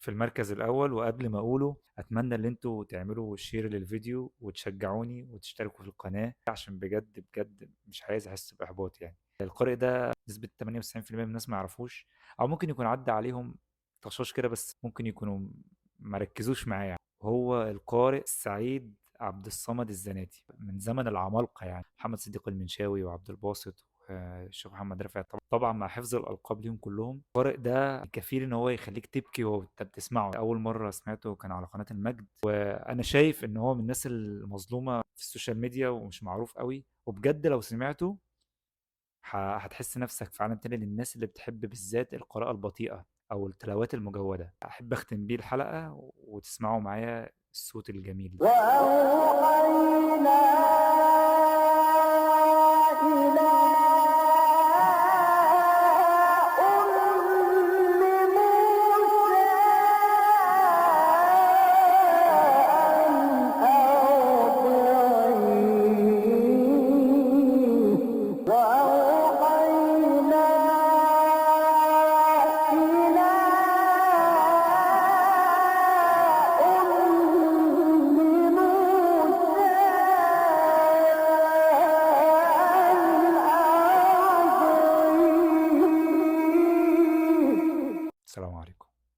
في المركز الأول. وقبل ما أقوله أتمنى إن انتوا تعملوا شير للفيديو وتشجعوني وتشتركوا في القناة، عشان بجد بجد مش عايز أحس بإحباط. يعني القارئ ده نسبة 98% من الناس ما يعرفوش، أو ممكن يكون عدى عليهم طشاش كده، بس ممكن يكونوا ما ركزوش معاه. يعني هو القارئ سعيد عبد الصمد الزناتي، من زمن العمالقة. يعني محمد صديق المنشاوي وعبد الباسط والشيخ محمد رفعت، طبعا مع حفظ الألقاب ليهم كلهم. القارئ ده كفيل ان هو يخليك تبكي وهو انت بتسمعه. اول مره سمعته كان على قناه المجد، وانا شايف ان هو من الناس المظلومه في السوشيال ميديا ومش معروف قوي. وبجد لو سمعته هتحس نفسك في عالم تاني، للناس اللي بتحب بالذات القراءه البطيئه او التلاوات المجوده. احب اختم بيه الحلقه وتسمعوا معايا الصوت الجميل ده. وأوحينا إلى